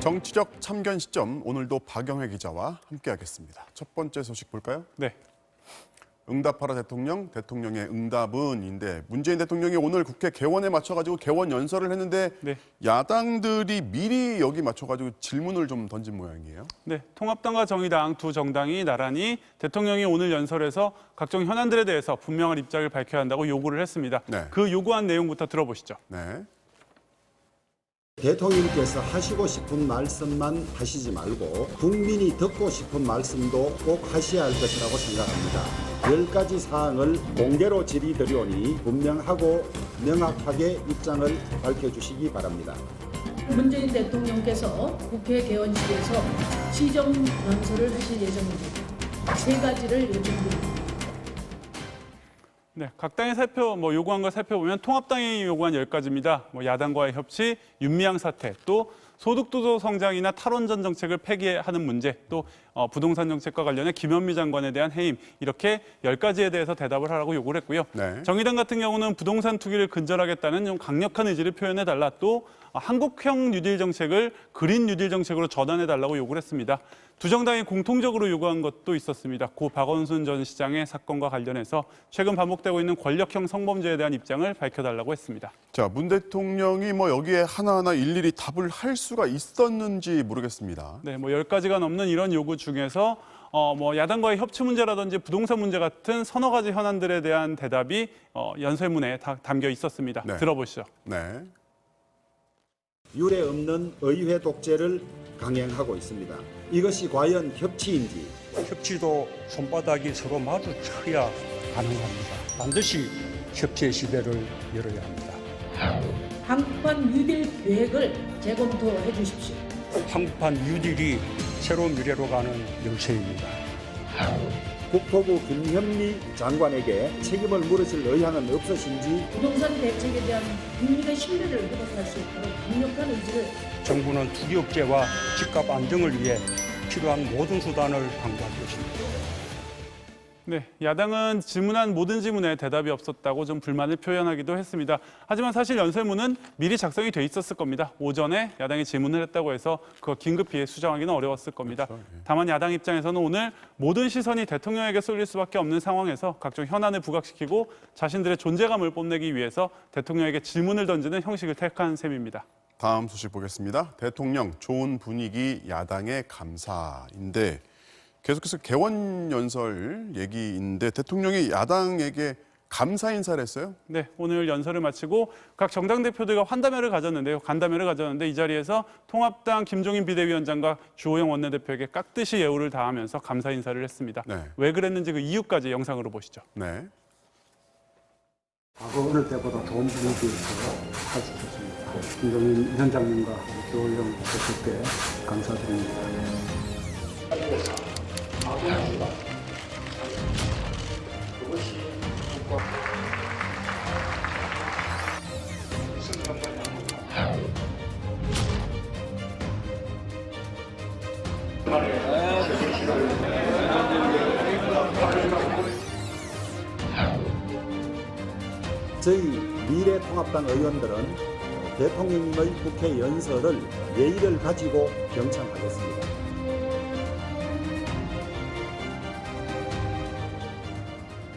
정치적 참견 시점, 오늘도 박영회 기자와 함께하겠습니다. 첫 번째 소식 볼까요? 네. 응답하라 대통령, 대통령의 응답은인데 문재인 대통령이 오늘 국회 개원에 맞춰가지고 개원 연설을 했는데 네. 야당들이 미리 여기 맞춰가지고 질문을 좀 던진 모양이에요. 네, 통합당과 정의당 두 정당이 나란히 대통령이 오늘 연설에서 각종 현안들에 대해서 분명한 입장을 밝혀야 한다고 요구를 했습니다. 네. 그 요구한 내용부터 들어보시죠. 네. 대통령께서 하시고 싶은 말씀만 하시지 말고 국민이 듣고 싶은 말씀도 꼭 하셔야 할 것이라고 생각합니다. 10가지 사항을 공개로 질의드리오니 분명하고 명확하게 입장을 밝혀주시기 바랍니다. 문재인 대통령께서 국회 개원식에서 시정 연설을 하실 예정입니다. 3가지를 요청드립니다. 네, 각 당이 요구한 걸 살펴보면 통합당이 요구한 10가지입니다. 야당과의 협치, 윤미향 사태, 또 소득주도 성장이나 탈원전 정책을 폐기하는 문제, 또 부동산 정책과 관련해 김현미 장관에 대한 해임, 이렇게 10가지에 대해서 대답을 하라고 요구를 했고요. 네. 정의당 같은 경우는 부동산 투기를 근절하겠다는 좀 강력한 의지를 표현해달라, 또 한국형 뉴딜 정책을 그린 뉴딜 정책으로 전환해달라고 요구를 했습니다. 두 정당이 공통적으로 요구한 것도 있었습니다. 고 박원순 전 시장의 사건과 관련해서 최근 반복되고 있는 권력형 성범죄에 대한 입장을 밝혀달라고 했습니다. 자, 문 대통령이 여기에 하나하나 일일이 답을 할 수가 있었는지 모르겠습니다. 네, 10가지가 넘는 이런 요구 중에서 야당과의 협치 문제라든지 부동산 문제 같은 서너 가지 현안들에 대한 대답이 연설문에 다 담겨 있었습니다. 네. 들어보시죠. 네. 유례 없는 의회 독재를 강행하고 있습니다. 이것이 과연 협치인지 협치도 손바닥이 서로 마주쳐야 가능합니다. 반드시 협치의 시대를 열어야 합니다. 한국판 뉴딜 계획을 재검토해 주십시오. 한국판 뉴딜이 새로운 미래로 가는 열쇠입니다. 국토부 김현미 장관에게 책임을 물으실 의향은 없으신지 부동산 대책에 대한 국민의 신뢰를 회복할 수 있도록 강력한 의지를 정부는 투기 억제와 집값 안정을 위해 필요한 모든 수단을 강구할 것입니다. 네, 야당은 질문한 모든 질문에 대답이 없었다고 좀 불만을 표현하기도 했습니다. 하지만 사실 연설문은 미리 작성이 돼 있었을 겁니다. 오전에 야당이 질문을 했다고 해서 그거 긴급히 수정하기는 어려웠을 겁니다. 그렇죠. 예. 다만 야당 입장에서는 오늘 모든 시선이 대통령에게 쏠릴 수밖에 없는 상황에서 각종 현안을 부각시키고 자신들의 존재감을 뽐내기 위해서 대통령에게 질문을 던지는 형식을 택한 셈입니다. 다음 소식 보겠습니다. 대통령 좋은 분위기 야당의 감사인데 계속해서 개원 연설 얘기인데 대통령이 야당에게 감사 인사를 했어요? 네, 오늘 연설을 마치고 각 정당 대표들과 간담회를 가졌는데 이 자리에서 통합당 김종인 비대위원장과 주호영 원내대표에게 깍듯이 예우를 다하면서 감사 인사를 했습니다. 네. 왜 그랬는지 그 이유까지 영상으로 보시죠. 네. 어느 때보다 좋은 분위기에서 할 수 있었습니다. 김종인 위원장님과 주호영 대표께 감사드립니다. 저희 미래통합당 의원들은 대통령님의 국회 연설을 예의를 가지고 경청하겠습니다.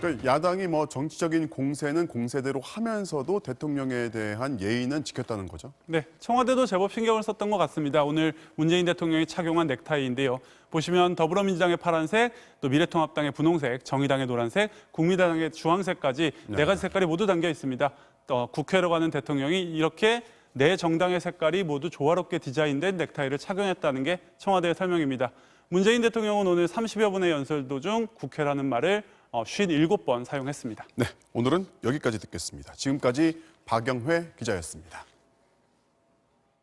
그러니까 야당이 정치적인 공세는 공세대로 하면서도 대통령에 대한 예의는 지켰다는 거죠. 네, 청와대도 제법 신경을 썼던 것 같습니다. 오늘 문재인 대통령이 착용한 넥타이인데요. 보시면 더불어민주당의 파란색, 또 미래통합당의 분홍색, 정의당의 노란색, 국민의당의 주황색까지 네 가지 색깔이 모두 담겨 있습니다. 국회로 가는 대통령이 이렇게 네 정당의 색깔이 모두 조화롭게 디자인된 넥타이를 착용했다는 게 청와대의 설명입니다. 문재인 대통령은 오늘 30여 분의 연설 도중 국회라는 말을 57번 사용했습니다. 네, 오늘은 여기까지 듣겠습니다. 지금까지 박영회 기자였습니다.